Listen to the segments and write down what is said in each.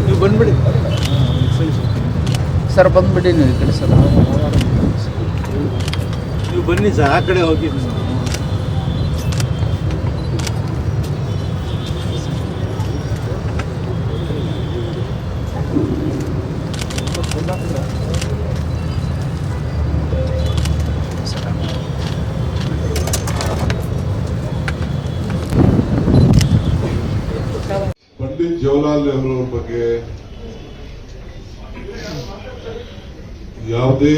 ನೀವು ಬಂದ್ಬಿಡಿ ಸರ್, ಬಂದ್ಬಿಡಿ ನೀವು ಈ ಕಡೆ ಸರ್. ನೀವು ಬನ್ನಿ ಸರ್, ಆ ಕಡೆ ಹೋಗಿ. ಪಂಡಿತ್ ಜವಾಹರ್ಲಾಲ್ ನೆಹರು ಅವರ ಬಗ್ಗೆ ಯಾವುದೇ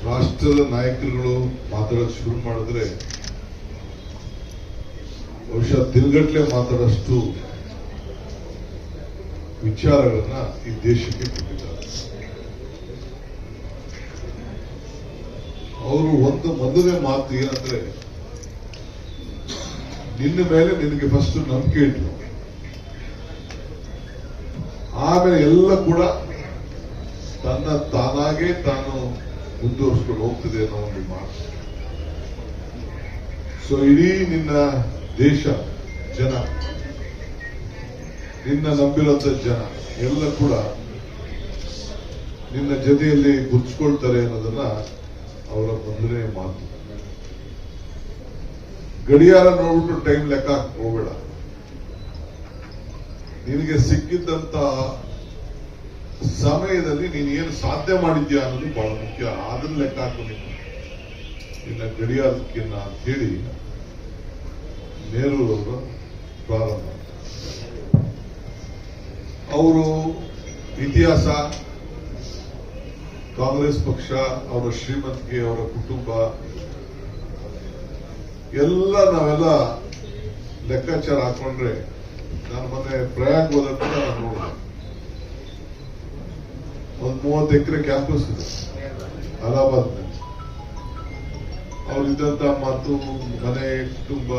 ರಾಷ್ಟ್ರದ ನಾಯಕರುಗಳು ಮಾತಾಡೋದು ಶುರು ಮಾಡಿದ್ರೆ ಬಹುಶಃ ದಿನಗಟ್ಟಲೆ ಮಾತಾಡೋಷ್ಟು ವಿಚಾರಗಳನ್ನ ಈ ದೇಶಕ್ಕೆ ಕೊಟ್ಟಿದ್ದಾರೆ. ಅವರು ಮೊದಲನೇ ಮಾತು ಏನಂದ್ರೆ, ನಿನ್ನ ಮೇಲೆ ನಿನಗೆ ಫಸ್ಟ್ ನಂಬಿಕೆ ಇಟ್ಟು ಆಮೇಲೆ ಎಲ್ಲ ಕೂಡ ತಾನಾಗೆ ತಾನು ಮುಂದುವರಿಸ್ಕೊಂಡು ಹೋಗ್ತದೆ ಅನ್ನೋ ಒಂದು ಮಾತು. ಸೊ ಇಡೀ ನಿನ್ನ ದೇಶ ಜನ, ನಿನ್ನ ನಂಬಿರುವಂತ ಜನ ಎಲ್ಲ ಕೂಡ ನಿನ್ನ ಜೊತೆಯಲ್ಲಿ ಗುರ್ಸ್ಕೊಳ್ತಾರೆ ಅನ್ನೋದನ್ನ ಅವರ ಮೊದಲನೇ ಮಾತು. ಗಡಿಯಾರ ನೋಡ್ಬಿಟ್ಟು ಟೈಮ್ ಲೆಕ್ಕ ಹೋಗಬೇಡ. ನಿನಗೆ ಸಿಕ್ಕಿದ್ದಂತ ಸಮಯದಲ್ಲಿ ನೀನು ಏನು ಸಾಧ್ಯ ಮಾಡಿದ್ಯಾ ಅನ್ನೋದು ಬಹಳ ಮುಖ್ಯ. ಅದನ್ನ ಲೆಕ್ಕ ಹಾಕೊಂಡಿದ್ದ ನಿನ್ನ ಗಡಿಯಾರಕ್ಕಿನ್ನ ಅಂತ ಹೇಳಿ ನೆಹರು ಅವರು ಪ್ರಾರಂಭ. ಅವರು ಇತಿಹಾಸ, ಕಾಂಗ್ರೆಸ್ ಪಕ್ಷ, ಅವರ ಶ್ರೀಮಂತಿಕೆ, ಅವರ ಕುಟುಂಬ ಎಲ್ಲ ನಾವೆಲ್ಲ ಲೆಕ್ಕಾಚಾರ ಹಾಕೊಂಡ್ರೆ, ನಾನು ಮೊನ್ನೆ ಪ್ರಯಾಗ್ ಹೋದಕ್ಕೆ ನಾನು ನೋಡಿದೆ, ಒಂದು 30 ಎಕರೆ ಕ್ಯಾಂಪಸ್ ಇದೆ ಅಲಹಾಬಾದ್. ಅವ್ರಿದ್ದಂತ ಮಾತು, ಮನೆ, ಕುಟುಂಬ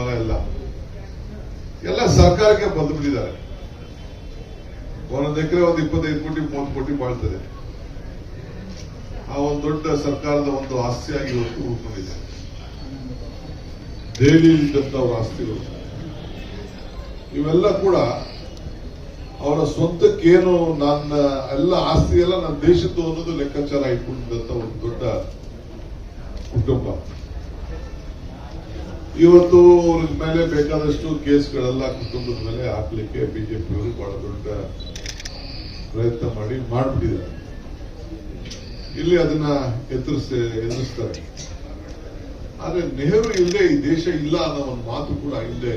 ಎಲ್ಲ ಸರ್ಕಾರಕ್ಕೆ ಬಂದು ಬಿಟ್ಟಿದ್ದಾರೆ. ಒಂದೊಂದು ಎಕರೆ ಒಂದು 25 ಕೋಟಿ 30 ಕೋಟಿ ಬಾಳ್ತದೆ. ಆ ಒಂದು ದೊಡ್ಡ ಸರ್ಕಾರದ ಒಂದು ಆಸ್ತಿಯಾಗಿ ಇವತ್ತು ಉಳ್ಕೊಂಡಿದೆ. ದೆಹಲಿಯಲ್ಲಿದ್ದಂತ ಅವರ ಆಸ್ತಿಗಳು ಇವೆಲ್ಲ ಕೂಡ ಅವರ ಸ್ವಂತಕ್ಕೇನು, ನನ್ನ ಎಲ್ಲ ಆಸ್ತಿ ಎಲ್ಲ ನನ್ನ ದೇಶದ್ದು ಅನ್ನೋದು ಲೆಕ್ಕಾಚಾರ ಇಟ್ಕೊಂಡಿದ್ದಂತ ಒಂದು ದೊಡ್ಡ ಕುಟುಂಬ. ಇವತ್ತು ಅವ್ರ ಮೇಲೆ ಬೇಕಾದಷ್ಟು ಕೇಸ್ಗಳೆಲ್ಲ ಕುಟುಂಬದ ಮೇಲೆ ಹಾಕ್ಲಿಕ್ಕೆ ಬಿಜೆಪಿಯವರು ಬಹಳ ದೊಡ್ಡ ಪ್ರಯತ್ನ ಮಾಡಿಬಿಟ್ಟಿದ್ದಾರೆ. ಇಲ್ಲಿ ಅದನ್ನ ಎದುರಿಸ್ತಾರೆ. ಆದ್ರೆ ನೆಹರು ಇಲ್ಲದೆ ಈ ದೇಶ ಇಲ್ಲ ಅನ್ನೋ ಒಂದು ಮಾತು ಕೂಡ ಇಲ್ಲದೆ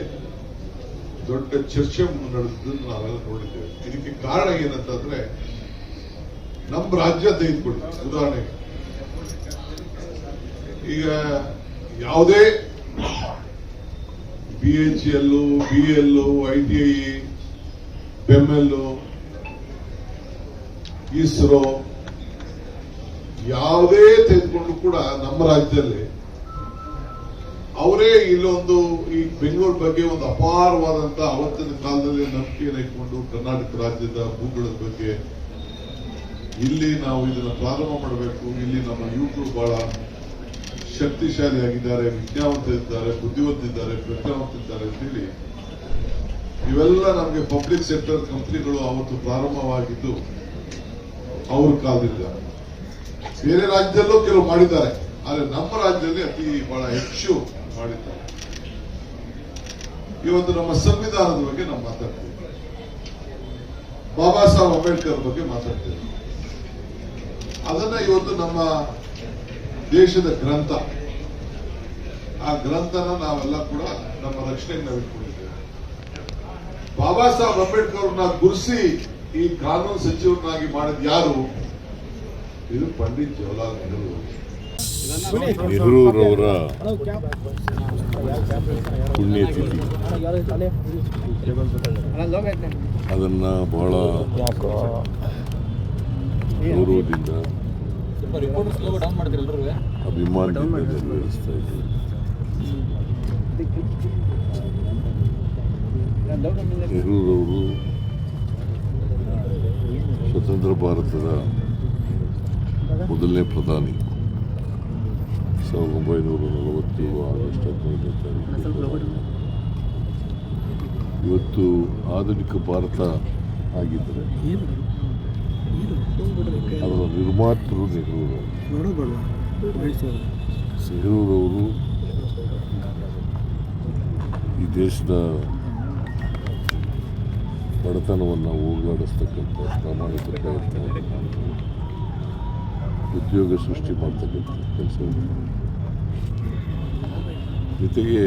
ದೊಡ್ಡ ಚರ್ಚೆ ನಡೆದನ್ನು ನಾವೆಲ್ಲ ನೋಡಿದ್ದೇವೆ. ಇದಕ್ಕೆ ಕಾರಣ ಏನಂತಂದ್ರೆ, ನಮ್ಮ ರಾಜ್ಯ ತೆಗೆದುಕೊಳ್ಳಿ ಉದಾಹರಣೆಗೆ, ಈಗ ಯಾವುದೇ BHEL, BL, ITI, BEML, ISRO ಯಾವುದೇ ತೆಗೆದುಕೊಂಡು ಕೂಡ ನಮ್ಮ ರಾಜ್ಯದಲ್ಲಿ ಅವರೇ ಇಲ್ಲೊಂದು ಈ ಬೆಂಗಳೂರು ಬಗ್ಗೆ ಒಂದು ಅಪಾರವಾದಂತ ಅವತ್ತಿನ ಕಾಲದಲ್ಲಿ ನಂಬಿಕೆಯನ್ನು ಇಟ್ಕೊಂಡು ಕರ್ನಾಟಕ ರಾಜ್ಯದ ಭೂಗೋಳದ ಬಗ್ಗೆ ಇಲ್ಲಿ ನಾವು ಇದನ್ನ ಪ್ರಾರಂಭ ಮಾಡಬೇಕು, ಇಲ್ಲಿ ನಮ್ಮ ಯುವಕರು ಬಹಳ ಶಕ್ತಿಶಾಲಿಯಾಗಿದ್ದಾರೆ, ವಿಜ್ಞಾನವಂತಿದ್ದಾರೆ, ಬುದ್ಧಿವಂತಿದ್ದಾರೆ, ಪ್ರಜ್ಞಾವಂತಿದ್ದಾರೆ ಅಂತೇಳಿ ಇವೆಲ್ಲ ನಮಗೆ ಪಬ್ಲಿಕ್ ಸೆಕ್ಟರ್ ಕಂಪನಿಗಳು ಅವತ್ತು ಪ್ರಾರಂಭವಾಗಿದ್ದು ಅವ್ರ ಕಾಲದಿಂದ. ಬೇರೆ ರಾಜ್ಯದಲ್ಲೂ ಕೆಲವು ಮಾಡಿದ್ದಾರೆ, ಆದ್ರೆ ನಮ್ಮ ರಾಜ್ಯದಲ್ಲಿ ಅತಿ ಬಹಳ ಹೆಚ್ಚು ಮಾಡಿದ್ದಾರೆ. ಇವತ್ತು ನಮ್ಮ ಸಂವಿಧಾನದ ಬಗ್ಗೆ ನಾವು ಮಾತಾಡ್ತೀವಿ, ಬಾಬಾ ಸಾಹೇಬ್ ಅಂಬೇಡ್ಕರ್ ಬಗ್ಗೆ ಮಾತಾಡ್ತೀವಿ. ಅದನ್ನ ಇವತ್ತು ನಮ್ಮ ದೇಶದ ಗ್ರಂಥ, ಆ ಗ್ರಂಥನ ನಾವೆಲ್ಲ ಕೂಡ ನಮ್ಮ ರಕ್ಷಣೆಗೆ ನಾವು ಇಟ್ಕೊಂಡಿದ್ದೇವೆ. ಬಾಬಾ ಸಾಹೇಬ್ ಅಂಬೇಡ್ಕರ್ ಅವ್ರನ್ನ ಗುರುಸಿ ಈ ಕಾನೂನು ಸಚಿವರನ್ನಾಗಿ ಮಾಡಿದ ಯಾರು? ಇದು ಪಂಡಿತ್ ಜವಾಹರ್ಲಾಲ್ ನೆಹರು. ನೆಹರೂರವರ ಪುಣ್ಯತಿಥಿ, ಅದನ್ನ ಬಹಳ ಗೌರವದಿಂದ ಅಭಿಮಾನದಿಂದ ನೆರವೇರಿಸ್ತಾ ಇದ್ದೀವಿ. ನೆಹರೂರವರು ಸ್ವತಂತ್ರ ಭಾರತದ ಮೊದಲನೇ ಪ್ರಧಾನಿ. 1940 ಆಗಸ್ಟ್ 15ನೇ ತಾರೀಕು. ಇವತ್ತು ಆಧುನಿಕ ಭಾರತ ಆಗಿದ್ದರೆ ಅದರ ನಿರ್ಮಾತೃ ನೆಹರೂರವರು ಈ ದೇಶದ ಬಡತನವನ್ನು ಹೋಗಲಾಡಿಸ್ತಕ್ಕಂಥ ಪ್ರಾಮಾಣಿಕ ಪ್ರಯತ್ನ, ಉದ್ಯೋಗ ಸೃಷ್ಟಿ ಮಾಡ್ತಕ್ಕಂಥ ಕೆಲಸ, ಜೊತೆಗೆ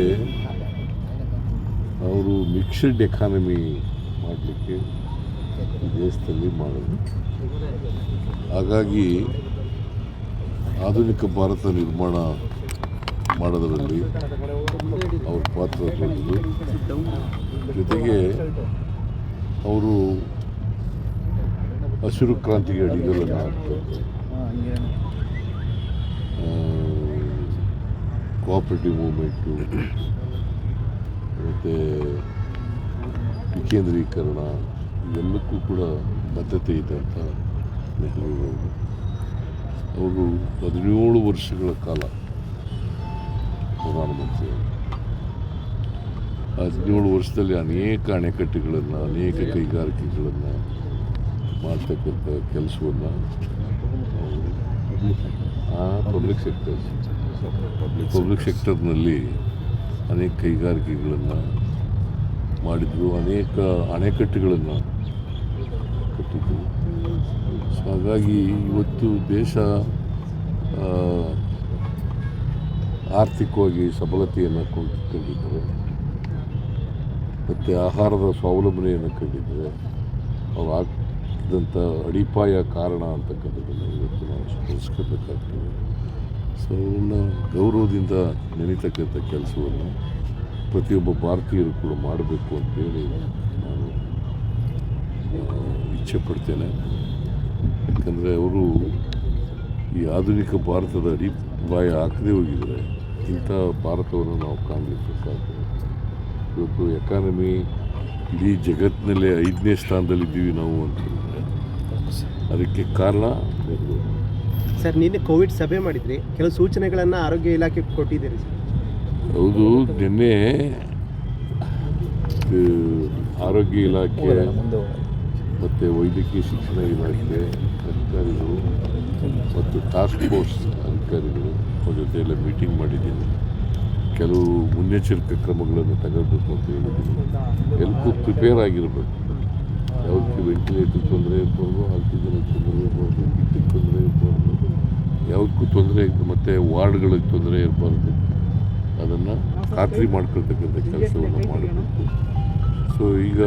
ಅವರು ಮಿಕ್ಸ್ಡ್ ಎಕಾನಮಿ ಮಾಡಲಿಕ್ಕೆ ಈ ದೇಶದಲ್ಲಿ ಮಾಡಿದ್ರು. ಹಾಗಾಗಿ ಆಧುನಿಕ ಭಾರತ ನಿರ್ಮಾಣ ಮಾಡೋದರಲ್ಲಿ ಅವ್ರ ಪಾತ್ರ ದೊಡ್ಡದು. ಜೊತೆಗೆ ಅವರು ಹಸಿರು ಕ್ರಾಂತಿಗೆ ಅಡಿಗಲನ್ನು ಹಾಕ್ತಾರೆ. ಕೋಆಪರೇಟಿವ್ ಮೂವ್ಮೆಂಟು ಮತ್ತು ವಿಕೇಂದ್ರೀಕರಣ ಇವೆಲ್ಲಕ್ಕೂ ಕೂಡ ಬದ್ಧತೆ ಇದೆ ಅಂತ ನೆಹರೂರವರು. ಅವರು 17 ವರ್ಷಗಳ ಕಾಲ ಪ್ರಧಾನಮಂತ್ರಿ. 17 ವರ್ಷದಲ್ಲಿ ಅನೇಕ ಅಣೆಕಟ್ಟುಗಳನ್ನು, ಅನೇಕ ಕೈಗಾರಿಕೆಗಳನ್ನು ಮಾಡ್ತಕ್ಕಂಥ ಕೆಲಸವನ್ನು ಪಬ್ಲಿಕ್ ಸೆಕ್ಟರ್ನಲ್ಲಿ ಅನೇಕ ಕೈಗಾರಿಕೆಗಳನ್ನು ಮಾಡಿದರು, ಅನೇಕ ಅಣೆಕಟ್ಟುಗಳನ್ನು ಕಟ್ಟಿದ್ದರು. ಸೊ ಹಾಗಾಗಿ ಇವತ್ತು ದೇಶ ಆರ್ಥಿಕವಾಗಿ ಸಬಲತೆಯನ್ನು ಕಂಡಿದ್ದಾರೆ ಮತ್ತು ಆಹಾರದ ಸ್ವಾವಲಂಬನೆಯನ್ನು ಕಂಡಿದ್ದಾರೆ. ಅವ್ರು ಹಾಕಿದಂಥ ಅಡಿಪಾಯ ಕಾರಣ ಅಂತಕ್ಕಂಥದ್ದನ್ನು ಇವತ್ತು ನಾವು ಸ್ಮರಿಸ್ಕೋಬೇಕಾಗ್ತದೆ. ಸೊ ಅವನ್ನ ಗೌರವದಿಂದ ನೆನೀತಕ್ಕಂಥ ಕೆಲಸವನ್ನು ಪ್ರತಿಯೊಬ್ಬ ಭಾರತೀಯರು ಕೂಡ ಮಾಡಬೇಕು ಅಂತೇಳಿ ನಾನು ಇಚ್ಛೆ ಪಡ್ತೇನೆ. ಯಾಕಂದರೆ ಅವರು ಈ ಆಧುನಿಕ ಭಾರತದ ಅಡಿಪಾಯ ಹಾಕದೇ ಹೋಗಿದರೆ ಇಂಥ ಭಾರತವನ್ನು ನಾವು ಕಾಣಲಿಕ್ಕೆ ಸಾಧ್ಯ. ಇವತ್ತು ಎಕಾನಮಿ ಇಡೀ ಜಗತ್ತಿನಲ್ಲೇ 5ನೇ ಸ್ಥಾನದಲ್ಲಿದ್ದೀವಿ ನಾವು ಅಂತಂದರೆ ಅದಕ್ಕೆ ಕಾರಣ ಸರ್. ನಿನ್ನೆ ಕೋವಿಡ್ ಸಭೆ ಮಾಡಿದ್ರಿ, ಕೆಲವು ಸೂಚನೆಗಳನ್ನು ಆರೋಗ್ಯ ಇಲಾಖೆ ಕೊಟ್ಟಿದ್ದೀರಿ ಸರ್. ಹೌದು, ನಿನ್ನೆ ಆರೋಗ್ಯ ಇಲಾಖೆ ಮತ್ತು ವೈದ್ಯಕೀಯ ಶಿಕ್ಷಣ ಇಲಾಖೆ ಅಧಿಕಾರಿಗಳು ಮತ್ತು ಟಾಸ್ಕ್ ಫೋರ್ಸ್ ಅಧಿಕಾರಿಗಳು ಅವ್ರ ಜೊತೆ ಎಲ್ಲ ಮೀಟಿಂಗ್ ಮಾಡಿದ್ದೀನಿ. ಕೆಲವು ಮುನ್ನೆಚ್ಚರಿಕೆ ಕ್ರಮಗಳನ್ನು ತಗೋಬೇಕು ಅಂತ ಹೇಳಿದ್ದೀನಿ. ಎಲ್ಲಕ್ಕೂ ಪ್ರಿಪೇರ್ ಆಗಿರಬೇಕು. ಯಾವುದಕ್ಕೆ ವೆಂಟಿಲೇಟರ್ ತೊಂದರೆ ಇರ್ಬೋದು, ಆಕ್ಸಿಜನ್ ತೊಂದರೆ ಇರ್ಬೋದು, ಕಿಟ್ಟಿಗೆ ತೊಂದರೆ ಇರ್ಬೋದು, ಯಾವುದಕ್ಕೂ ತೊಂದರೆ ಮತ್ತು ವಾರ್ಡ್ಗಳಿಗೆ ತೊಂದರೆ ಇರಬಾರ್ದು. ಅದನ್ನು ಖಾತ್ರಿ ಮಾಡ್ಕೊಳ್ತಕ್ಕಂಥ ಕೆಲಸವನ್ನು ಮಾಡಬೇಕು. ಸೊ ಈಗ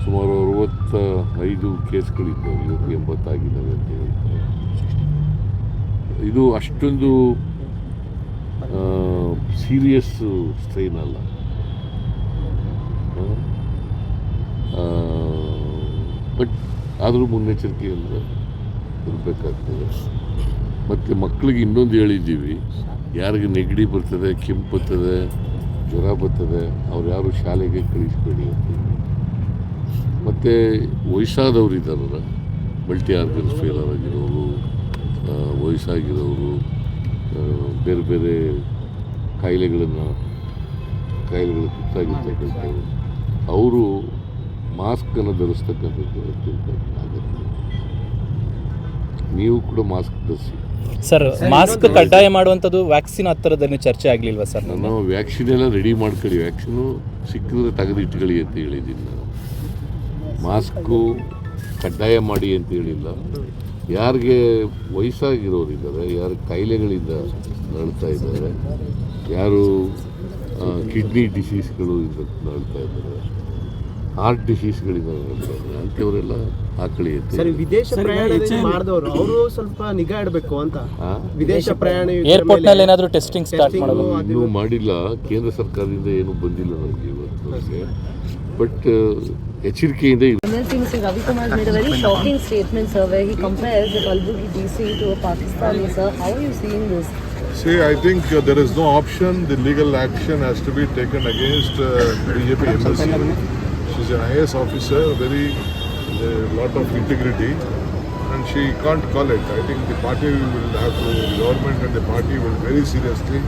ಸುಮಾರು 65 ಕೇಸ್ಗಳಿದ್ದಾವೆ, ಇವತ್ತು 80 ಆಗಿದ್ದಾವೆ ಅಂತ ಹೇಳ್ತಾರೆ. ಇದು ಅಷ್ಟೊಂದು ಸೀರಿಯಸ್ ಸ್ಟ್ರೈನ್ ಅಲ್ಲ. ಬಟ್ ಆದರೂ ಮುನ್ನೆಚ್ಚರಿಕೆಯಿಂದ ಇರಬೇಕಾಗ್ತದೆ. ಮತ್ತು ಮಕ್ಕಳಿಗೆ ಇನ್ನೊಂದು ಹೇಳಿದ್ದೀವಿ, ಯಾರಿಗೆ ನೆಗಡಿ ಬರ್ತದೆ, ಕೆಮ್ಮು ಬರ್ತದೆ, ಜ್ವರ ಬರ್ತದೆ, ಅವ್ರು ಯಾರು ಶಾಲೆಗೆ ಕಳಿಸಬೇಡಿ ಅಂತೀವಿ. ಮತ್ತು ವಯಸ್ಸಾದವರು ಇದ್ದಾರಲ್ಲ, ಮಲ್ಟಿ ಆರ್ಗನ್ಸ್ ಫೇಲರ್ ಆಗಿರೋರು, ವಯಸ್ಸಾಗಿರೋರು, ಬೇರೆ ಬೇರೆ ಕಾಯಿಲೆಗಳು ತುತ್ತಾಗಿರ್ತಕ್ಕಂಥವ್ರು, ಅವರು ಮಾಸ್ಕನ್ನು ಧರಿಸ್ತಕ್ಕಂಥದ್ದು ಅತ್ಯಂತ ಅಗತ್ಯ. ನೀವು ಕೂಡ ಮಾಸ್ಕ್ ಧರಿಸಿ ಸರ್. ಮಾಸ್ಕ್ ಕಡ್ಡಾಯ ಮಾಡುವಂಥದ್ದು ವ್ಯಾಕ್ಸಿನ್ ಹತ್ತಿರದಲ್ಲಿ ಚರ್ಚೆ ಆಗಲಿಲ್ವಾ ಸರ್? ನಾನು ವ್ಯಾಕ್ಸಿನ್ ಎಲ್ಲ ರೆಡಿ ಮಾಡ್ಕೊಳ್ಳಿ, ವ್ಯಾಕ್ಸಿನು ಸಿಕ್ಕಿದ್ರೆ ತೆಗೆದಿಟ್ಕೊಳ್ಳಿ ಅಂತ ಹೇಳಿದ್ದೀನಿ. ನಾನು ಮಾಸ್ಕು ಕಡ್ಡಾಯ ಮಾಡಿ ಅಂತ ಹೇಳಿಲ್ಲ. ಯಾರಿಗೆ ವಯಸ್ಸಾಗಿರೋರಿದ್ದಾರೆ, ಯಾರು ಕಾಯಿಲೆಗಳಿಂದ ನರಳ್ತಾ ಇದ್ದಾರೆ, ಯಾರು ಕಿಡ್ನಿ ಡಿಸೀಸ್ಗಳು ನರಳ್ತಾ ಇದ್ದಾರೆ, ಹಾರ್ಟ್ ಡಿಸೀಸ್ಗಳಿಂದ ನರಳ್ತಾ ಇದ್ದಾರೆ, ಅಂಥವರೆಲ್ಲ ಹಾಕಳಿ ಅಂತ. ಸರ್, ವಿದೇಶ ಪ್ರಯಾಣ ಮಾಡಿದವರು ಅವರು ಸ್ವಲ್ಪ ನಿಗಾ ಇಡಬೇಕು ಅಂತ. ವಿದೇಶ ಪ್ರಯಾಣ ಏರ್ಪೋರ್ಟ್ನಲ್ಲಿ ಏನಾದರೂ ಟೆಸ್ಟಿಂಗ್ ಸ್ಟಾರ್ಟ್ ಮಾಡಬೇಕು? ಇನ್ನೂ ಮಾಡಿಲ್ಲ, ಕೇಂದ್ರ ಸರ್ಕಾರದಿಂದ ಏನೂ ಬಂದಿಲ್ಲ ನನಗೆ ಇವತ್ತು. ಬಟ್ ಎಚ್ಚರಿಕೆಯಿಂದ Mr. Ravi Kumar made a very shocking statement, sir, where he compares the Kalburgi DC to a Pakistani, sir. How are you seeing this? See, I think there is no option. The legal action has to be taken against BJP MLC. She's an IAS officer, a lot of integrity. and she can't call it. I think the party will have to, the government and the party will very seriously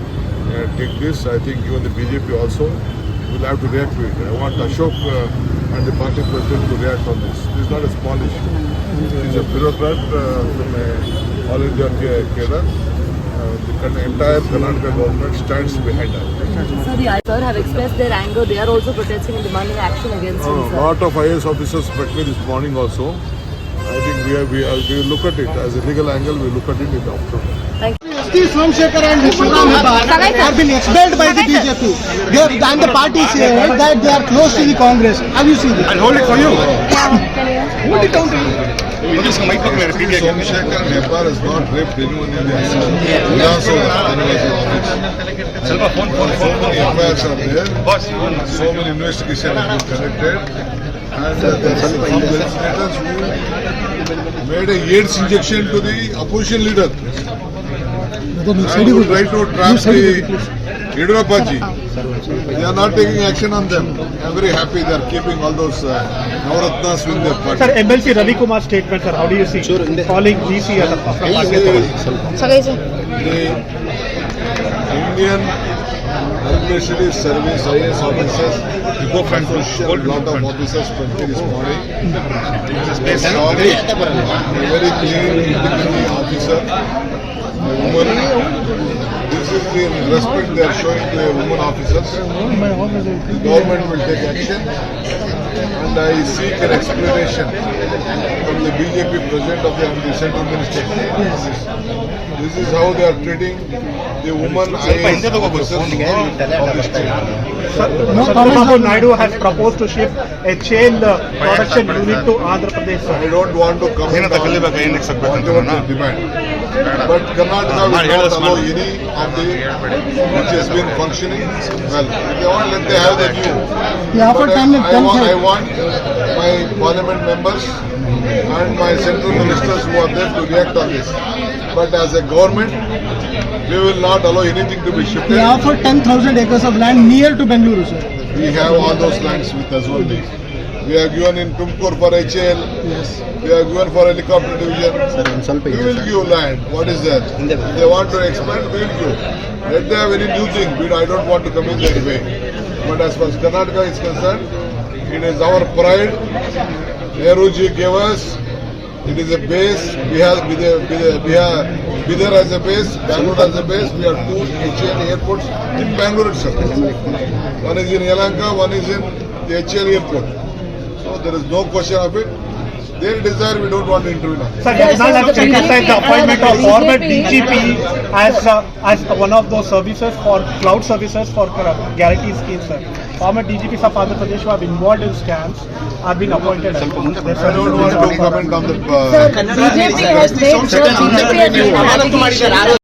take this. I think even the BJP also will have to react to it. I want Ashok and the party president to react on this. This is not a small issue. He's a bureaucrat from a All India cadre. The entire Karnataka government stands behind her. So the IAS have expressed their anger. They are also protesting and demanding action against him, A sir. lot of IAS officers met me this morning also. I think we look at it as a legal angle. We look at it in the afternoon. S.T. Somshekhar and Shivram Hebbar have been expelled by the BJP. And the party said that they are close to the Congress. Have you seen it? I'll hold it for you. Hold it down to you. Somshekhar and Hebbar has not raped anyone in the assembly. He also so many affairs are there. So many investigations have been conducted. And there are some legislators who made a AIDS injection to the opposition leader. And who tried to trap the Yediyurappa-ji. They are not taking action on them. I am very happy they are keeping all those Navaratnas with their party. Sir, MLC Ravi Kumar's statement, sir, how do you see? Calling GC as a party. The Indian Administrative Service IAS officers, a lot of officers from this morning. It's a very clean, independent officer, a woman. This is the respect they are showing to the women officers. The government will take action, and I seek an explanation from the BJP president of the central minister. This is how they are treating the woman IAS officers of the state. Chandrababu Naidu has proposed to shift a chain production unit to Andhra Pradesh. I don't want to comment on whatever they demand. But Karnataka will not allow any of the which has been functioning well. If they want, let they have the view. But I want my parliament members and my central ministers who are there to react on this. But as a government, we will not allow anything to be shifted. They offered 10,000 acres of land near to Bengaluru, sir. We have all those lands with us only. We are given in Tumkur for HL. Yes. We are given for helicopter division. We will give land. What is that? If they want to expand, we will give. Let they have any new thing. I don't want to come in their way. But as far as Karnataka is concerned, it is our pride. Nehruji gave us. It is a base. We have Bidar as a base, Bangalore as a base. We have two HL airports in Bangalore itself. One is in Yelahanka, one is in the HL airport. So there is no question of it. Their desire, we don't want to intervene on. Sir, Jagannathan has criticized the appointment of former DGP as one of those services for cloud services for guarantee schemes, sir. Former DGPs of Andhra Pradesh who have been involved in scams are being appointed. I don't want to comment on the. BJP has made sure BJP has been having